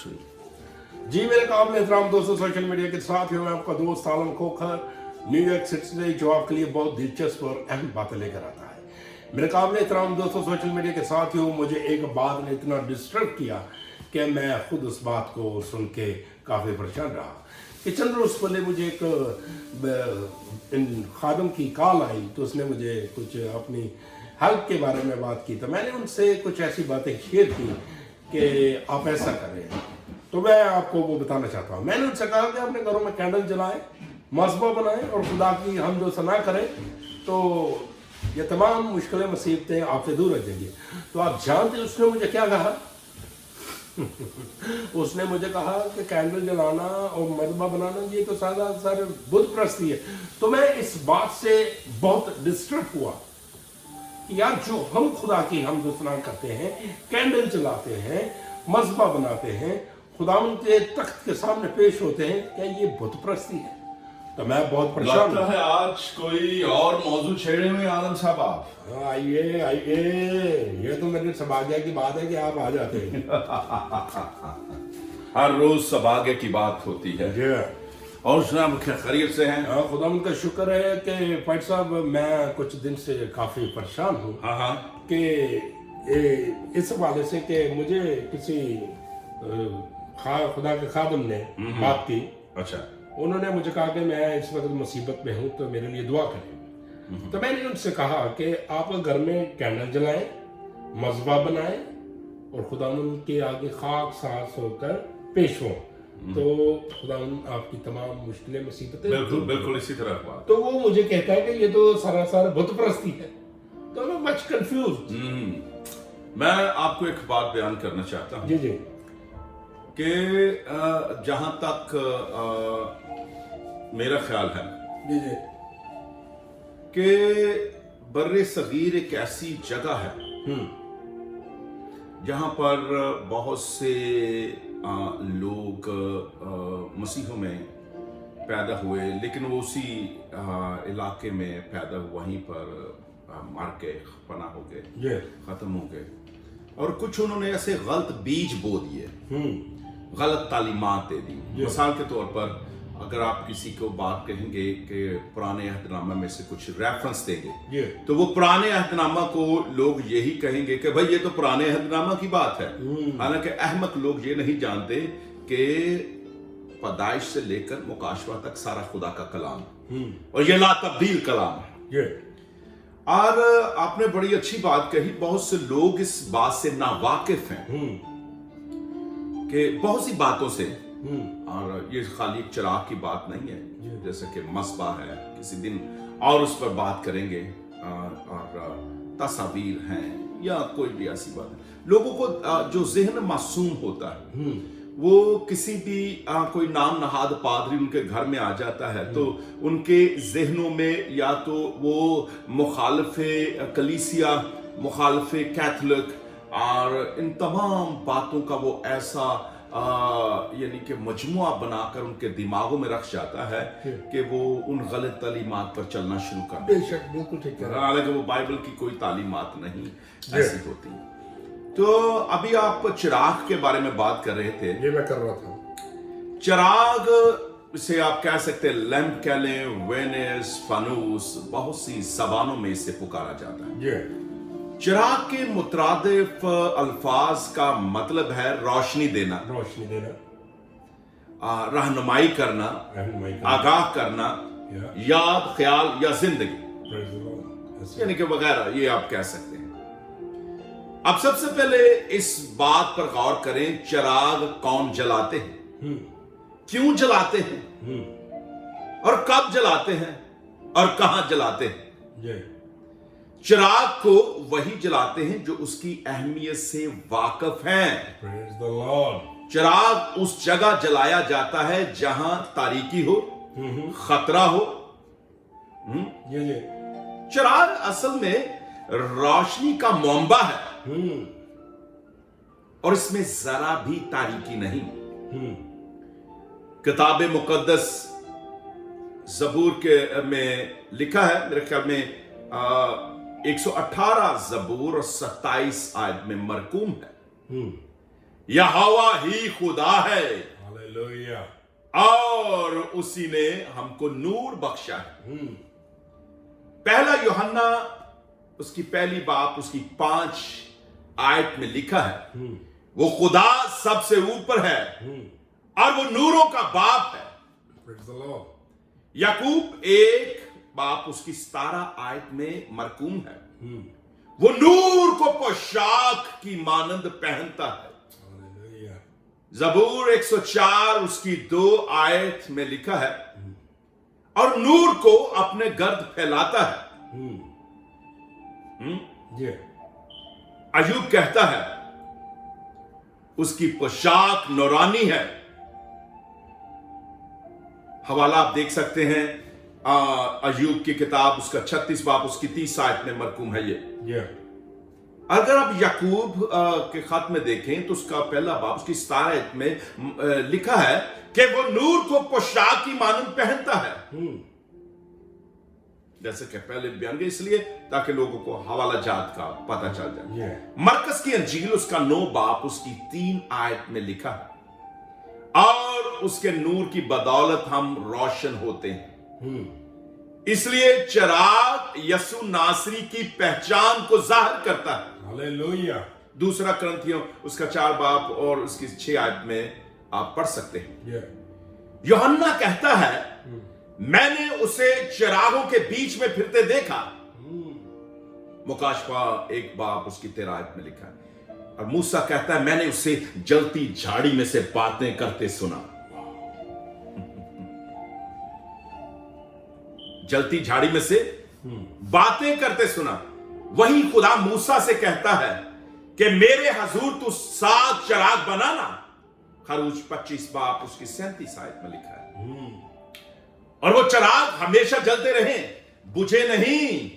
3 जी मेरे काबिल एहतराम दोस्तों, सोशल मीडिया के साथ हूँ मैं आपका दोस्त आलम खोखर, न्यूयॉर्क सिटी से, जो आपके लिए बहुत दिलचस्प और अहम बातें लेकर आता है। मेरे काबिल एहतराम दोस्तों, सोशल मीडिया के साथ हूँ, मुझे एक बात ने इतना डिस्टर्ब किया कि मैं खुद उस बात को सुन के काफ़ी परेशान रहा कि चंद रोज पहले मुझे एक खादम की कॉल आई, तो उसने मुझे कुछ अपनी हेल्प के बारे में बात की। तो मैंने उनसे कुछ ऐसी बातें शेयर की कि आप ऐसा करें, तो मैं आपको वो बताना चाहता हूँ। मैंने उनसे कहा कि अपने घरों में कैंडल जलाएं, मस्बा बनाएं और खुदा की हमदो सना करें, तो ये तमाम मुश्किलें मुसीबतें आपसे दूर हो जाएंगी। तो आप जानते उसने मुझे क्या कहा? उसने मुझे कहा कि कैंडल जलाना और मस्बा बनाना ये तो सारे बुत परस्ती है। तो मैं इस बात से बहुत डिस्टर्ब हुआ कि यार, जो हम खुदा की हमदो सना करते हैं, कैंडल जलाते हैं, मस्बा बनाते हैं, खुदावंद के तख्त के सामने पेश होते हैं, क्या ये बुत परस्ती है? तो मैं बहुत परेशान लगता है आज कोई और मौजूद छेड़े में आलम साहब आप। आइए आइए, ये तो मेरे सौभाग्य की बात है कि आप आ जाते हैं। हर रोज सौभाग्य की बात होती है। जी और जनाब खैरियत से हैं? हाँ, खुदावंद का शुक्र है कि फाइट साहब मैं कुछ दिन से काफी परेशान हूँ हाँ कि इस हवाले से कि मुझे किसी खुदा के खादम ने बात की। अच्छा। उन्होंने मुझे कहा कि मैं इस वक्त मुसीबत में हूँ, तो मेरे लिए दुआ करें। तो मैंने उनसे कहा कि आप घर में कैंडल जलाएं, मस्बा बनाएं और खुदावंद के आगे खाक सांस होकर पेश हों, तो खुदावंद आपकी तमाम मुश्किलें मुसीबतें बिल्कुल बिल्कुल इसी तरह बात। तो वो मुझे कहता है कि ये तो सारा बुत परस्ती है। तो मैं मच कंफ्यूज। मैं आपको एक बात बयान करना चाहता हूँ जी जी कि जहां तक मेरा ख्याल है जी जी कि बर्रे सगीर एक ऐसी जगह है जहां पर बहुत से लोग मसीहों में पैदा हुए, लेकिन वो उसी इलाके में पैदा वहीं पर मर के फना हो गए, खत्म हो गए। और कुछ उन्होंने ऐसे गलत बीज बो दिए, गलत तालीमात दे दी। मिसाल के तौर पर अगर आप किसी को बात कहेंगे कि पुराने अहदनामा में से कुछ रेफरेंस देंगे, तो वो पुराने अहदनामा को लोग यही कहेंगे कि भाई ये तो पुराने अहदनामा की बात है। हालांकि अहमक लोग ये नहीं जानते कि पैदाइश से लेकर मुकाशवा तक सारा खुदा का कलाम और ये ला तब्दील कलाम है। और आपने बड़ी अच्छी बात कही, बहुत से लोग इस बात से नावाकिफ हैं कि बहुत सी बातों से, और ये खाली एक चिराग की बात नहीं है, जैसे कि मस्बा है, किसी दिन और उस पर बात करेंगे, और तस्वीर हैं या कोई भी ऐसी बात है। लोगों को जो ज़हन मासूम होता है, वो किसी भी कोई नाम नहाद पादरी उनके घर में आ जाता है, तो उनके जहनों में या तो वो मुखालफे कलीसिया, मुखालफे कैथोलिक और इन तमाम बातों का वो ऐसा यानी कि मजमुआ बनाकर उनके दिमागों में रख जाता है कि वो उन गलत तालीमात पर चलना शुरू कर देते हैं। बिल्कुल ठीक है। हालांकि वो बाइबल की कोई तालीमात नहीं ऐसी होती। तो अभी आप चिराग के बारे में बात कर रहे थे। ये मैं कर रहा था। चिराग से आप कह सकते हैं, लैंप कह लें, वेनिस, फानूस, बहुत सी जबानों में इसे पुकारा जाता है। चिराग के मुतरादिफ अल्फाज का मतलब है रोशनी देना, रहनुमाई करना, आगाह करना, याद, ख्याल या जिंदगी, यानी कि वगैरह, ये आप कह सकते हैं। अब सबसे पहले इस बात पर गौर करें, चिराग कौन जलाते हैं, क्यों जलाते हैं, और कब जलाते हैं और कहां जलाते हैं। चिराग को वही जलाते हैं जो उसकी अहमियत से वाकिफ हैं। चिराग उस जगह जलाया जाता है जहां तारीकी हो, खतरा हो। चिराग असल में रोशनी का मोमबा है और इसमें जरा भी तारीकी नहीं। किताब मुकद्दस जबूर के में लिखा है, मेरे ख्याल में 118 जबूर और 27 आयत में मरकूम है, यहोवा ही खुदा है हालेलुया। और उसी ने हमको नूर बख्शा है। पहला यूहन्ना उसकी पहली बाप उसकी 5 आयत में लिखा है वो खुदा सबसे ऊपर है और वो नूरों का बाप है। Praise the Lord। याकूब 1 बाप उसकी 17 आयत में मरकूम है वो नूर को पोशाक की मानंद पहनता है। हालेलुया। जबूर 104 उसकी 2 आयत में लिखा है और नूर को अपने गर्द फैलाता है। जी। अयूब कहता है उसकी पोशाक नौरानी है। हवाला आप देख सकते हैं अयूब की किताब उसका 36 बाब उसकी 30 आयत में मरकूम है ये। जी। अगर आप याकूब के खत में देखें तो उसका पहला बाब उसकी 17 आयत में लिखा है कि वो नूर को पोशाक की मानंद पहनता है। जैसे कि पहले बयान किया इसलिए ताकि लोगों को हवाला जात का पता चल जाए। मरकस की अंजील उसका 9 बाप उसकी 3 आयत में लिखा है और उसके नूर की बदौलत हम रोशन होते हैं। इसलिए चिराग यसु नासरी की पहचान को जाहिर करता है। हालेलुया। दूसरा करंथियों उसका 4 बाप और उसकी 6 आयत में आप पढ़ सकते हैं। यूहन्ना कहता है मैंने उसे चिरागों के बीच में फिरते देखा। मुकाशफा 1 बाप उसकी 13 आयत में लिखा है। और मूसा कहता है मैंने उसे जलती झाड़ी में से बातें करते सुना। जलती झाड़ी में से बातें करते सुना। वही खुदा मूसा से कहता है कि मेरे हजूर तू 7 चिराग बनाना। खरूज 25 बाप उसकी 37 आयत में लिखा है। और वो चिराग हमेशा जलते रहे, बुझे नहीं,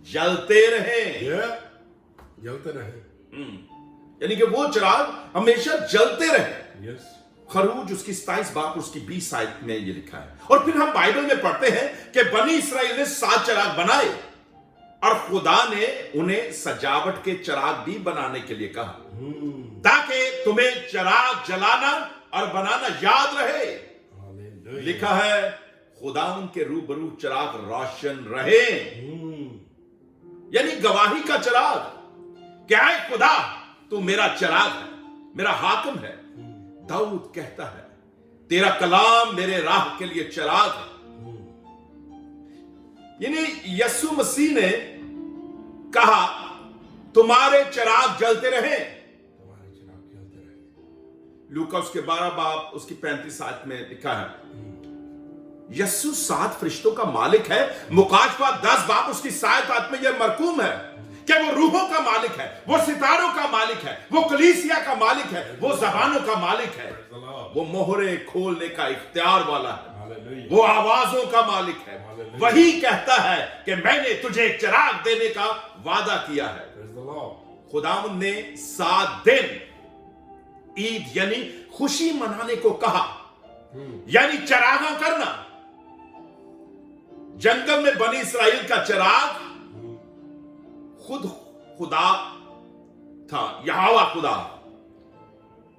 जलते रहे। जलते रहे यानी कि वो चिराग हमेशा जलते रहे। यस। खरूज उसकी 27 बाप उसकी 20 आयत में ये लिखा है। और फिर हम बाइबल में पढ़ते हैं कि बनी इस्राएल ने 7 चिराग बनाए और खुदा ने उन्हें सजावट के चिराग भी बनाने के लिए कहा ताकि तुम्हें चिराग जलाना और बनाना याद रहे। लिखा है खुदा उनके रूबरू चिराग रोशन रहे। यानी गवाही का चिराग। क्या है खुदा तू मेरा चिराग है, मेरा हाकिम है। दाऊद कहता है तेरा कलाम मेरे राह के लिए चिराग है। यानी यीशु मसीह ने कहा तुम्हारे चिराग जलते रहे। लूका उसके 12 बाब उसकी 35 आयत में लिखा है यीशु 7 फरिश्तों का मालिक है। मुकाशफा 10 बाब उसकी 7 आयत में यह मरकूम है कि वो रूहों का मालिक है, वो सितारों का मालिक है, वो कलीसिया का मालिक है, वो जबानों का मालिक है, वो मोहरे खोलने का इख्तियार वाला है, वो आवाजों का मालिक है। वही कहता है कि मैंने तुझे एक चिराग देने का वादा किया है। खुदावंद ने 7 दिन ईद यानी खुशी मनाने को कहा, यानी चिरागा करना। जंगल में बनी इस्राएल का चिराग खुद खुदा था, यहोवा खुदा।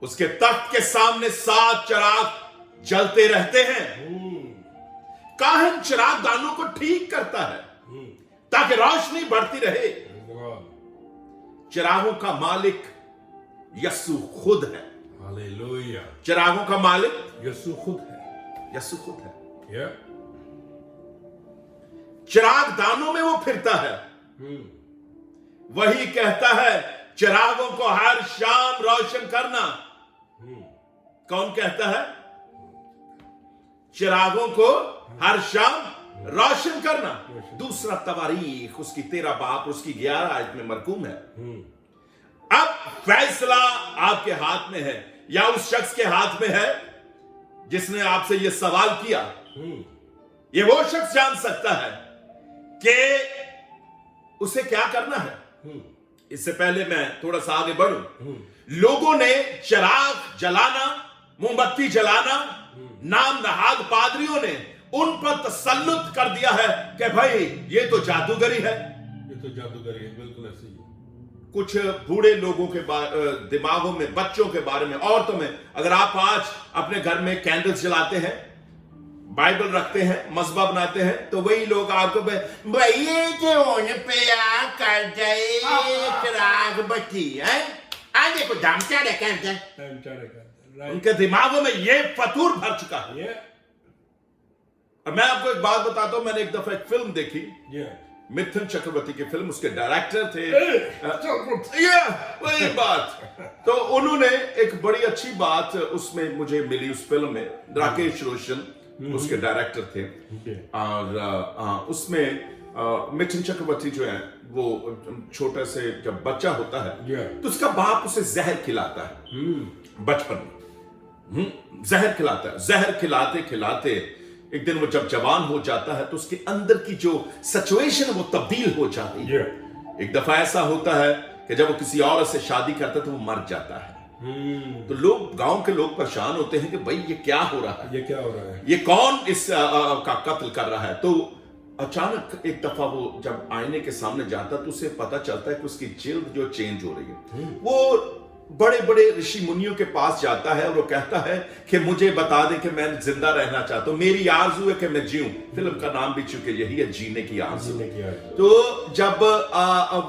उसके तख्त के सामने 7 चिराग जलते रहते हैं। काहन चिराग दानों को ठीक करता है ताकि रोशनी बढ़ती रहे। चिरागों का मालिक यीशु खुद है। हालेलुया। चिरागों का मालिक यीशु खुद है। यीशु खुद है। चिराग दानों में वो फिरता है। वही कहता है चिरागों को हर शाम रोशन करना। कौन कहता है? चिरागों को हर शाम रोशन करना। दूसरा तवारीख उसकी 13 बाप उसकी 11 आयत में मरकूम है। अब फैसला आपके हाथ में है या उस शख्स के हाथ में है जिसने आपसे यह सवाल किया। ये वो शख्स जान सकता है कि उसे क्या करना है। इससे पहले मैं थोड़ा सा आगे बढ़ूं, लोगों ने चिराग जलाना, मोमबत्ती जलाना, नाम नहाद पादरियों ने उन पर तसल्लुत कर दिया है कि भाई ये तो जादूगरी है। ये तो जादूगरी है। बिल्कुल ऐसे ही। कुछ बूढ़े लोगों के दिमागों में, बच्चों के बारे में, औरतों में। अगर आप आज अपने घर में कैंडल्स जलाते हैं, बाइबल रखते हैं, मस्बा बनाते हैं, तो वही लोग आपको भैया पे कर जाए चिराग बत्ती है, आज देखो दाम चढ़े कहते। उनके दिमागों में ये फतूर भर चुका है। और मैं आपको एक बात बताता हूं, मैंने एक दफा एक फिल्म देखी, मिथुन चक्रवर्ती की फिल्म, उसके डायरेक्टर थे वही बात। तो उन्होंने एक बड़ी अच्छी बात उसमें मुझे मिली उस फिल्म में, राकेश रोशन उसके डायरेक्टर थे। और उसमें मिथुन चक्रवर्ती जो है वो छोटा से जब बच्चा होता है तो उसका बाप उसे जहर खिलाता है बचपन में, जहर खिलाता है। जहर खिलाते खिलाते एक दिन वो जब जवान हो जाता है तो उसके अंदर की जो सिचुएशन वो तब्दील हो जाती है। एक दफा ऐसा होता है कि जब वो किसी औरत से शादी करता है तो वो मर जाता है। तो लोग, गांव के लोग परेशान होते हैं कि भाई ये क्या हो रहा है, ये क्या हो रहा है, ये कौन इस का कत्ल कर रहा है। तो अचानक एक दफा वो जब आईने के सामने जाता तो उसे पता चलता है कि उसकी जिल्द जो चेंज हो रही है। वो बड़े बड़े ऋषि मुनियों के पास जाता है और वो कहता है कि मुझे बता दे कि मैं जिंदा रहना चाहता हूं, मेरी आरज़ू है कि मैं जीऊं। फिल्म का नाम भी चूंकि यही है, जीने की आरज़ू। तो जब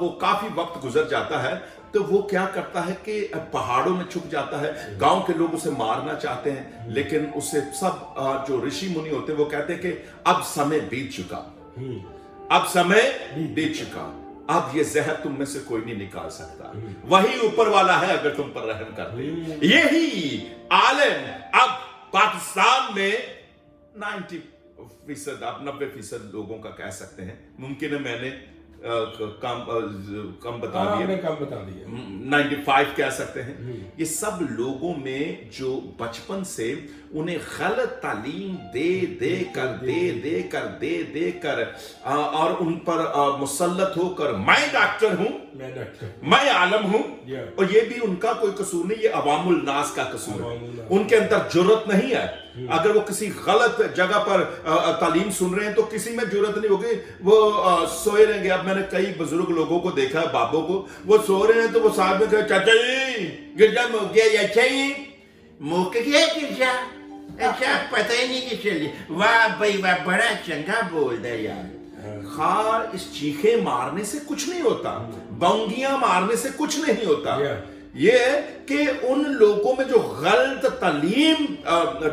वो काफी वक्त गुजर जाता है तो वो क्या करता है कि पहाड़ों में छुप जाता है। गांव के लोग उसे मारना चाहते हैं, लेकिन उसे सब जो ऋषि मुनि होते हैं वो कहते हैं कि अब समय बीत चुका, अब समय बीत चुका, अब ये जहर तुम में से कोई नहीं निकाल सकता, वही ऊपर वाला है अगर तुम पर रहम कर दे। यही आलम अब पाकिस्तान में 90%, आप 90% लोगों का कह सकते हैं, मुमकिन है मैंने कम बता दिया, 95 कह सकते हैं। ये सब लोगों में जो बचपन से उन्हें गलत तालीम दे कर और उन पर मुसल्लत होकर मैं डॉक्टर हूं, मैं आलम हूं, और ये भी उनका कोई कसूर नहीं, ये अवामुल नास का कसूर है। उनके अंदर जुर्रत नहीं है। अगर वो किसी गलत जगह पर तालीम सुन रहे हैं तो किसी में जुर्रत नहीं होगी, वो सोए रहेंगे। अब मैंने कई बुजुर्ग लोगों को देखा है, बाबों को, वो सो रहे हैं तो वो साथ में कहे चाचा जी गिरजा मुक गया, अच्छा ही मुक गया गिरजा, अच्छा पता ही नहीं कि चली, वाह भाई वाह, बड़ा चंगा बोल दे यार। खार इस चीखे मारने से कुछ नहीं होता, बंगियां मारने से कुछ नहीं होता। ये कि उन लोगों में जो गलत तालीम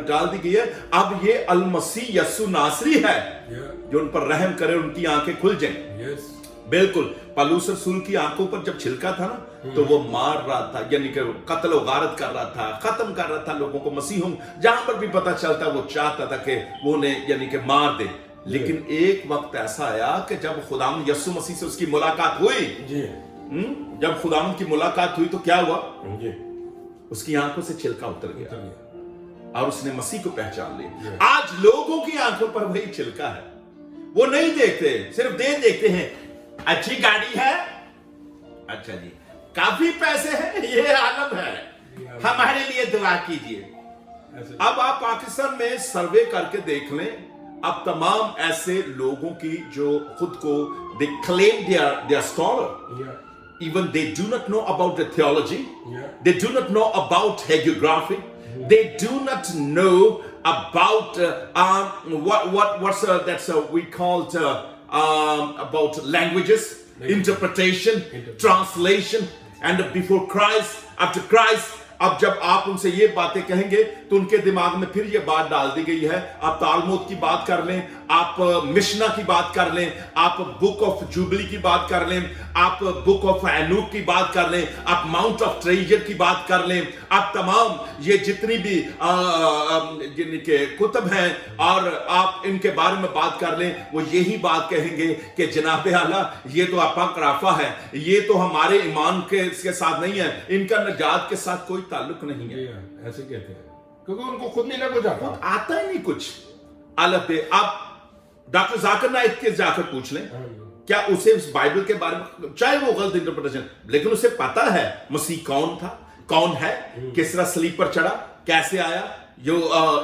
डाल दी गई है, अब ये अलमसीह यस्सु नासरी है जो उन पर रहम करे, उनकी आंखें खुल जाएं। बिल्कुल, पलूस रसूल की आंखों पर जब छिलका था ना तो वो मार रहा था, यानी कि कत्ल व गारत कर रहा था, खत्म कर रहा था लोगों को। मसीहों जहां पर भी पता चलता वो चाहता था कि वो उन्हें यानी कि मार दे। लेकिन एक वक्त ऐसा आया कि जब खुदाम यस्सु मसीह से उसकी मुलाकात हुई, जब खुदाम की मुलाकात हुई तो क्या हुआ, उसकी आंखों से छिलका उतर गया और उसने मसीह को पहचान लिया। आज लोगों की आंखों पर वही छिलका है, वो नहीं देखते, सिर्फ देखते हैं अच्छी गाड़ी है, अच्छा जी काफी पैसे हैं, ये आलम है, हमारे लिए दुआ कीजिए। अब आप पाकिस्तान में सर्वे करके देख लें, अब तमाम ऐसे लोगों की जो खुद को they claim they are scholar, even they do not know about the theology, they do not know about hagiography, they do not know about what's that's we called about languages, interpretation, translation, and before Christ, after Christ. अब जब आप उनसे ये बातें कहेंगे तो उनके दिमाग में फिर ये बात डाल दी गई है। आप तालमुद की बात कर लें, आप मिशना की बात कर लें, आप बुक ऑफ जुबली की बात कर लें, आप बुक ऑफ एनूक की बात कर लें, आप माउंट ऑफ ट्रेजर की बात कर लें, आप तमाम ये जितनी भी जिनके कुतुब हैं और आप इनके बारे में बात कर लें, वो यही बात कहेंगे कि जनाब आला ये तो अपक्राफा है, ये तो हमारे ईमान के साथ नहीं है, इनका नजात के साथ कोई ताल्लुक नहीं है। ऐसे कहते हैं क्योंकि उनको खुद नहीं ना कुछ आता ही नहीं कुछ। अलग है, आप डॉक्टर जाकिर नाइक के जाकर पूछ लें, क्या उसे उस बाइबल के बारे में, चाहे वो गलत इंटरप्रिटेशन, लेकिन उसे पता है मसीह कौन था, कौन है, किस तरह सलीब पर चढ़ा, कैसे आया, जो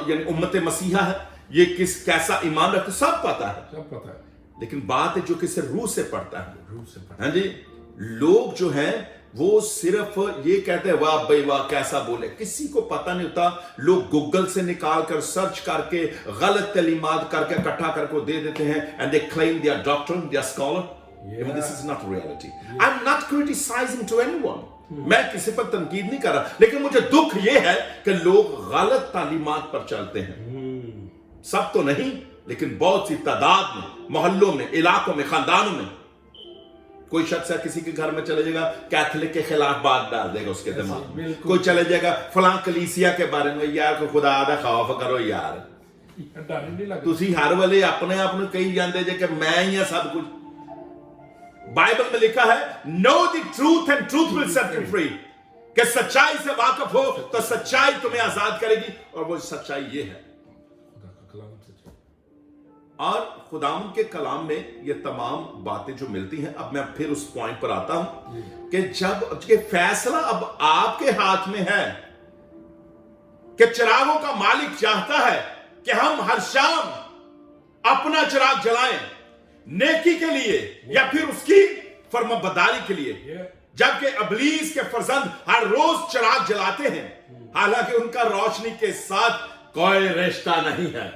यानी उम्मत मसीहा है, ये कैसा ईमान रखता, सब पता है। लेकिन बात है जो किसी रूह से पढ़ता है, हाँ जी, लोग जो हैं वो सिर्फ ये कहते हैं वाह भाई वाह कैसा बोले, किसी को पता नहीं होता। लोग गूगल से निकाल कर सर्च करके गलत तालीमात करके इकट्ठा करके दे देते हैं, and they claim they are doctor, they are scholar. Even this is not reality. I'm not criticizing to anyone. मैं किसी पर तनकीद नहीं कर रहा, लेकिन मुझे दुख ये है कि लोग गलत तालीमात पर चलते हैं। सब तो नहीं, लेकिन बहुत सी तादाद में, मोहल्लों में, इलाकों में, खानदानों में। कोई शख्स है किसी के घर में चले जाएगा, कैथलिक के खिलाफ बात डाल देगा उसके दिमाग में। कोई चले जाएगा फलां कलीसिया के बारे में, यार को खुदा दा खौफ करो यार, तुसी हर वेले अपने आप ਨੂੰ कही ਜਾਂਦੇ जे कि मैं ही सब कुछ। बाइबल में लिखा है know the truth and truth will set you free, कि सच्चाई से वाकिफ हो तो सच्चाई तुम्हें आजाद करेगी, और वो सच्चाई ये है। और खुदाम के कलाम में ये तमाम बातें जो मिलती हैं। अब मैं फिर उस पॉइंट पर आता हूं कि जब कि फैसला अब आपके हाथ में है कि चिरागों का मालिक चाहता है कि हम हर शाम अपना चिराग जलाएं नेकी के लिए या फिर उसकी फर्माबरदारी के लिए, जबकि इब्लीस के फर्जंद हर रोज चिराग जलाते हैं, हालांकि उनका रोशनी के साथ कोई रिश्ता नहीं है,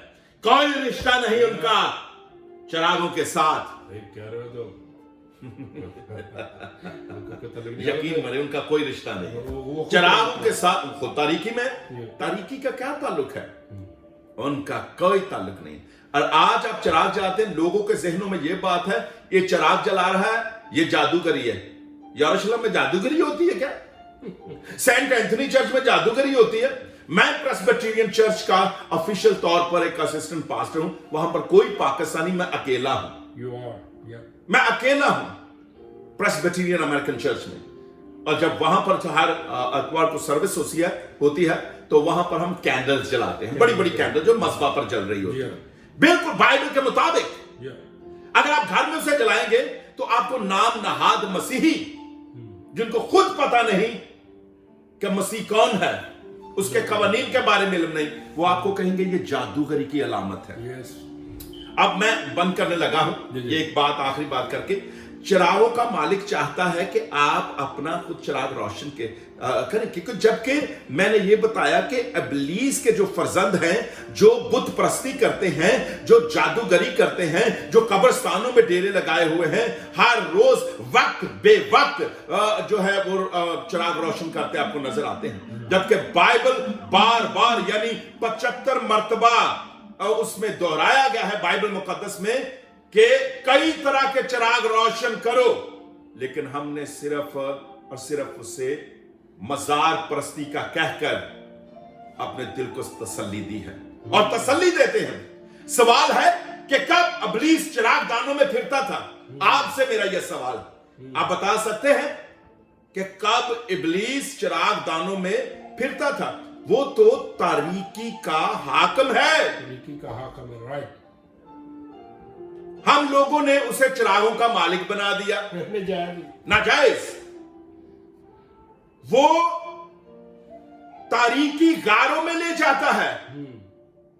कोई रिश्ता नहीं उनका चिरागों के साथ। यकीन माने उनका कोई रिश्ता नहीं चिरागों के साथ। खुद तारीकी में, तारीकी का क्या ताल्लुक है? उनका कोई ताल्लुक नहीं। और आज आप चिराग जलाते हैं, लोगों के जहनों में यह बात है ये चिराग जला रहा है, ये जादूगरी है। यरूशलेम में जादूगरी होती है क्या? सेंट एंथनी चर्च में जादूगरी होती है? मैं प्रेस्बिटेरियन चर्च का ऑफिशियल तौर पर एक असिस्टेंट पास्टर हूं, वहां पर कोई पाकिस्तानी, मैं अकेला हूं। मैं अकेला हूं प्रेस्बिटेरियन अमेरिकन चर्च में। और जब वहां पर हर अतवार को सर्विस होती है तो वहां पर हम कैंडल्स जलाते हैं, बड़ी बड़ी कैंडल जो मस्बा पर जल रही होती है, बिल्कुल बाइबल के मुताबिक। अगर आप घर में उसे जलाएंगे तो आपको नाम नहाद मसीही, जिनको खुद पता नहीं कि मसीह कौन है, उसके कवानीन के बारे में इल्म नहीं, वो आपको कहेंगे ये जादूगरी की अलामत है। अब मैं बंद करने लगा हूं, ये एक बात आखिरी बात करके। चिरागों का मालिक चाहता है कि आप अपना खुद चिराग रोशन करें, क्योंकि जबकि मैंने ये बताया कि इब्लीस के जो फर्जंद हैं, जो बुत परस्ती करते हैं, जो जादूगरी करते हैं, जो कब्रिस्तानों में डेरे लगाए हुए हैं, हर रोज वक्त बेवक्त जो है वो चिराग रोशन करते आपको नजर आते हैं। जबकि बाइबल बार बार यानी 75 मर्तबा उसमें दोहराया गया है बाइबल मुकद्दस में कि कई तरह के चिराग रोशन करो, लेकिन हमने सिर्फ और सिर्फ उसे मजार परस्ती का कहकर अपने दिल को तसल्ली दी है और तसल्ली देते हैं। सवाल है कि कब इब्लीस चिराग दानों में फिरता था? आपसे मेरा यह सवाल, आप बता सकते हैं कि कब इब्लीस चिराग दानों में फिरता था? वो तो तारीकी का हाकिम है, तारीकी का हाकिम है, राइट। हम लोगों ने उसे चिरागों का मालिक बना दिया, नाजायज। वो तारीकी गारों में ले जाता है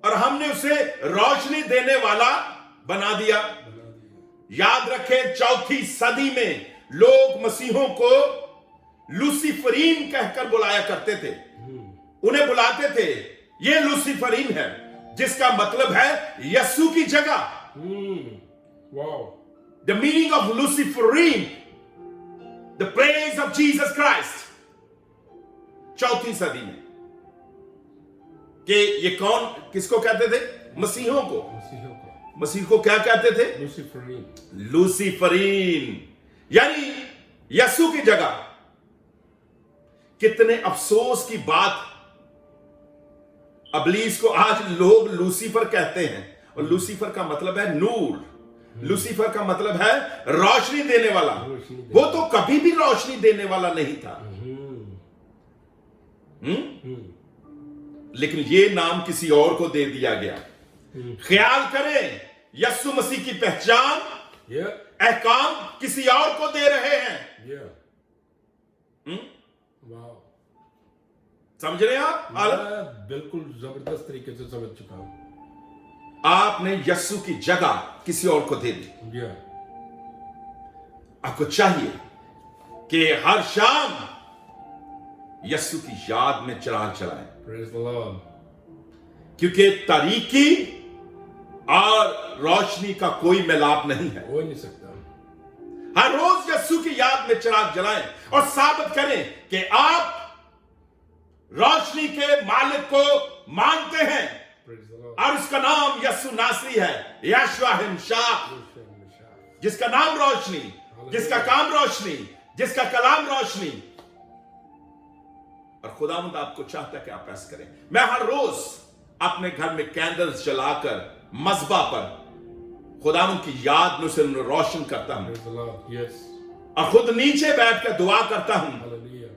और हमने उसे रोशनी देने वाला बना दिया। याद रखें, 4वीं सदी में लोग मसीहों को लूसीफरीन कहकर बुलाया करते थे। उन्हें बुलाते थे ये लूसीफरीन है, जिसका मतलब है यस्सु की जगह। Wow. The meaning of Luciferine, the praise of Jesus Christ. 4वीं सदी में कि ये कौन किसको कहते थे? मसीहों को। मसीह को क्या कहते थे? लूसीफरीन, यानी यस्सु की जगह। कितने अफसोस की बात, इब्लीस को आज लोग लूसीफर कहते हैं, और लूसीफर का मतलब है नूर। लूसीफर का मतलब है रोशनी देने वाला। वो तो कभी भी रोशनी देने वाला नहीं था। लेकिन ये नाम किसी और को दे दिया गया। ख्याल करें, यस्सु मसीह की पहचान, अहकाम किसी और को दे रहे हैं। समझ रहे हैं आप? बिल्कुल जबरदस्त तरीके से समझ चुका हूं। आपने यस्सु की जगह किसी और को दे दी। आपको चाहिए कि हर शाम यीशु की याद में चिराग जलाएं, Praise the Lord. क्योंकि तारीकी और रोशनी का कोई मिलाप नहीं है। हो ही नहीं सकता। हर रोज यीशु की याद में चिराग जलाएं और साबित करें कि आप रोशनी के मालिक को मानते हैं Praise the Lord. और उसका नाम यीशु नासरी है, यशवा हिमशाह, जिसका नाम रोशनी, जिसका काम रोशनी, जिसका कलाम रोशनी। और खुदावंद आपको चाहता है कि आप ऐसा करें। मैं हर रोज अपने घर में कैंडल्स जलाकर मस्बा पर खुदावंद की याद में उसे रोशन करता हूं Praise the Lord. Yes. और खुद नीचे बैठकर दुआ करता हूं Hallelujah.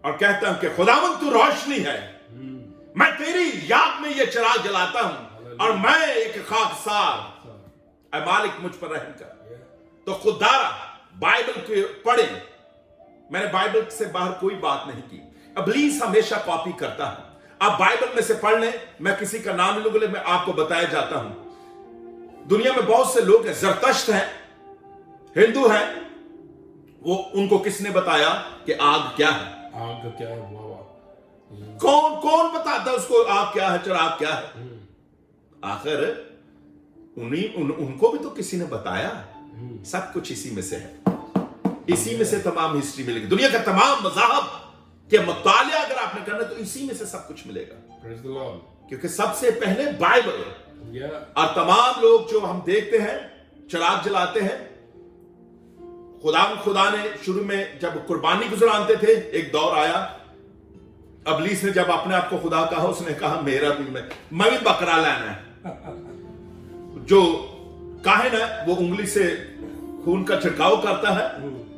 और कहता हूं कि खुदावंद तू रोशनी है, मैं तेरी याद में ये चिराग जलाता हूं और मैं एक खाकसार, ऐ मालिक मुझ पर रहम कर। Yeah. तो खुदारा बाइबल के पढ़े। मैंने बाइबल से बाहर कोई बात नहीं की। इब्लीस हमेशा कॉपी करता है। आप बाइबल में से पढ़ लें, मैं किसी का नाम नहीं लूंगा, मैं आपको बताया जाता हूं। दुनिया में बहुत से लोग हैं, जरतश्त हैं, हिंदू हैं, वो उनको किसने बताया कि आग क्या है? आग क्या है? वाह वाह। कौन कौन बताता है उसको आग क्या है, चिराग क्या है? आखिर उनको भी तो किसी ने बताया। सब कुछ इसी में से है, इसी में से तमाम हिस्ट्री मिलेगी। दुनिया का तमाम मज़ाहब के मुतालिया अगर आपने करना तो इसी में से सब कुछ मिलेगा, Praise the Lord. क्योंकि सबसे पहले बाइबल। Yeah. और तमाम लोग जो हम देखते हैं चिराग जलाते हैं, खुदा ने शुरू में जब कुर्बानी गुजरानते थे, एक दौर आया, इब्लीस ने जब अपने आप को खुदा कहा, उसने कहा मेरा भी मैं भी बकरा लाना है। जो काहिन है वो उंगली से खून का छिड़काव करता है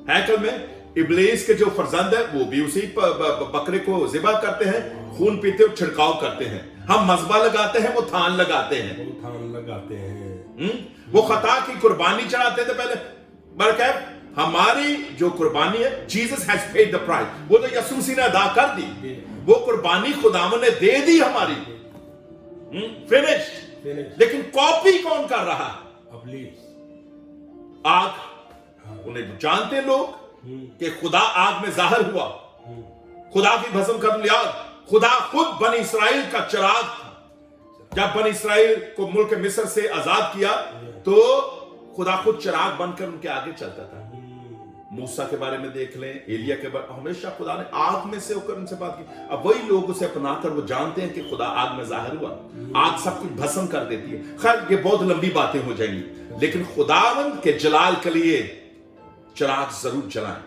हैकल में। इब्लीस के जो फर्जंद है वो भी उसी बकरे को ज़िबा करते हैं, खून पीते और छिड़काव करते हैं। हम मज़बा लगाते हैं, वो थान लगाते हैं। वो थान लगाते हैं। वो खता की कुर्बानी चढ़ाते थे पहले। बल्कि हमारी जो कुर्बानी है, Jesus has paid the price, वो तो यीशु मसीह ने अदा कर दी। वो कुर्बानी खुदावंद ने दे दी हमारी, फिनिश्ड। लेकिन कॉपी कौन कर रहा है? इब्लीस। आग। उन्हें जानते लोग कि खुदा आग में जाहिर हुआ, खुदा की भस्म कर लिया। खुदा खुद बनी इसराइल का चिराग था। जब बनी इसराइल को मुल्क मिस्र से आजाद किया तो खुदा खुद चिराग बनकर उनके आगे चलता था। मूसा के बारे में देख लें, एलिया के बारे में, हमेशा खुदा ने आग में से होकर उनसे बात की। अब वही लोग उसे अपनाकर वो जानते हैं कि खुदा आग में जाहिर हुआ। आग सब कुछ भस्म कर देती है। खैर ये बहुत लंबी बातें हो जाएंगी, लेकिन खुदावंद के जलाल के लिए चिराग जरूर जलाएं,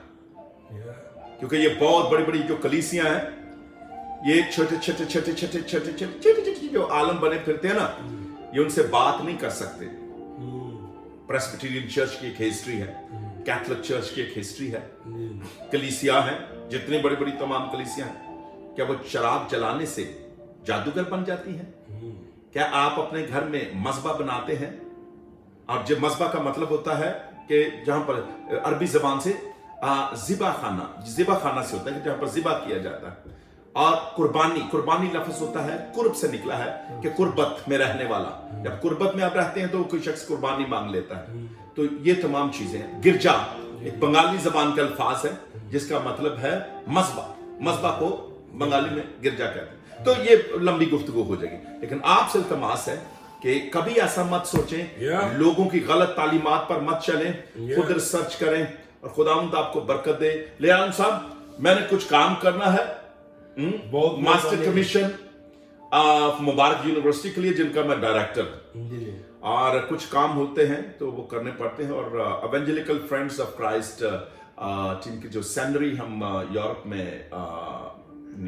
क्योंकि ये बहुत बड़ी बड़ी जो कलीसियां हैं, ये छोटे छोटे छोटे छोटे छोटे छोटे छोटे जो आलम बने फिरते हैं ना, ये उनसे बात नहीं कर सकते। प्रेस्बिटेरियन चर्च की एक हिस्ट्री है, कैथोलिक चर्च की एक हिस्ट्री है, कलीसिया है, जितनी बड़ी बड़ी तमाम कलीसियां हैं, क्या वो चिराग जलाने से जादूगर बन जाती हैं? क्या आप अपने घर में मस्बा बनाते हैं? और जब मस्बा का मतलब होता है कि जहां पर अरबी जबान से जिबा खाना से होता है कि जहां पर जिबा किया जाता है। और कुर्बानी लफ्ज होता है, कुर्ब से निकला है कि कुर्बत में रहने वाला। जब कुर्बत में आप रहते हैं तो कोई शख्स कुर्बानी मांग लेता है। तो ये तमाम चीजें हैं। गिरजा एक बंगाली जबान का अल्फाज है जिसका मतलब है मस्बा को बंगाली में गिरजा कहते हैं। तो ये लंबी गुफ्तगू हो जाएगी, लेकिन आपसे इल्तमास है कि कभी ऐसा मत सोचें, लोगों की गलत तालीमात पर मत चलें, खुद रिसर्च करें और खुदावंद आपको बरकत दे। ले आलम साहब, मैंने कुछ काम करना है मास्टर कमीशन मुबारक यूनिवर्सिटी के लिए, जिनका मैं डायरेक्टर, और कुछ काम होते हैं तो वो करने पड़ते हैं। और evangelical friends of Christ team की जो सेमिनरी हम यूरोप में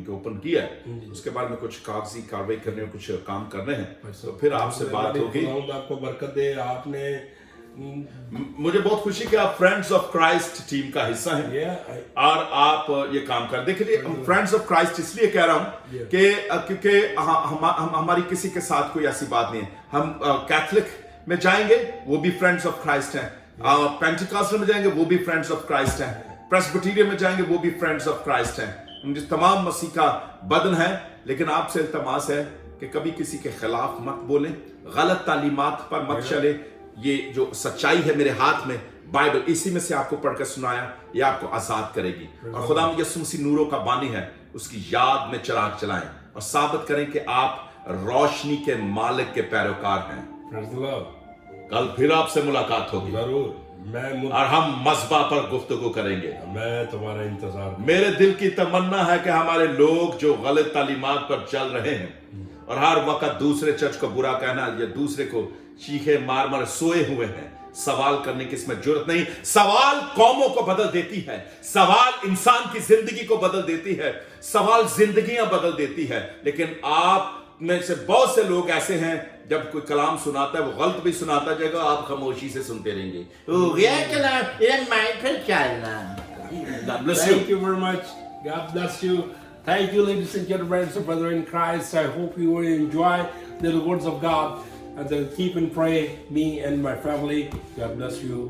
ओपन किया है, उसके बारे में कुछ कागजी कार्रवाई करने और कुछ काम करने हैं। तो फिर आपसे बात होगी। आपको बरकत दे। आपने मुझे बहुत खुशी कि आप फ्रेंड्स ऑफ क्राइस्ट टीम का हिस्सा हैं और आप ये काम कर। देखिए, फ्रेंड्स ऑफ क्राइस्ट इसलिए कह रहा हूं कि क्योंकि हमारी किसी के साथ कोई ऐसी बात नहीं है। हम कैथोलिक में जाएंगे, वो भी फ्रेंड्स ऑफ क्राइस्ट हैं। पेंटिकॉस्टल में जाएंगे, वो भी फ्रेंड्स ऑफ क्राइस्ट हैं। प्रेस्बिटेरियन में जाएंगे, वो भी फ्रेंड्स ऑफ क्राइस्ट हैं। उनके तमाम मसीह का बदन है। लेकिन आपसे इल्तमास है कि कभी किसी के खिलाफ मत बोलें, गलत तालीमात पर मत चले। ये जो सच्चाई है मेरे हाथ में, बाइबल इसी में से आपको पढ़कर सुनाया, ये आपको आजाद करेगी। और खुदा यीशु मसीह नूरों का बानी है, उसकी याद में चिराग चलाएं और साबित करें कि आप रोशनी के मालिक के पैरोकार हैं। Praise the Lord. कल फिर आपसे मुलाकात होगी जरूर मैं और हम मज़बा पर गुफ्तगू करेंगे। तुम्हारा इंतजार मेरे दिल की तमन्ना है कि हमारे लोग जो गलत तालीमात पर चल रहे हैं और हर वक्त दूसरे चर्च को बुरा कहना या दूसरे को चीखे मार मार सोए हुए हैं, सवाल करने की इसमें जरूरत नहीं। सवाल कौमों को बदल देती है, सवाल इंसान की जिंदगी को बदल देती है, सवाल जिंदगियां बदल देती है। लेकिन आप में से बहुत से लोग ऐसे हैं, जब कोई कलाम सुनाता है वो गलत भी सुनाता जाएगा, आप खामोशी से सुनते रहेंगे। हो गया कलाम, ये माइक पर चलना। God bless you. Thank you very much. God bless you. Thank you, ladies and gentlemen, so brother in Christ. I hope you will enjoy the words of God and then keep and pray me and my family. God bless you.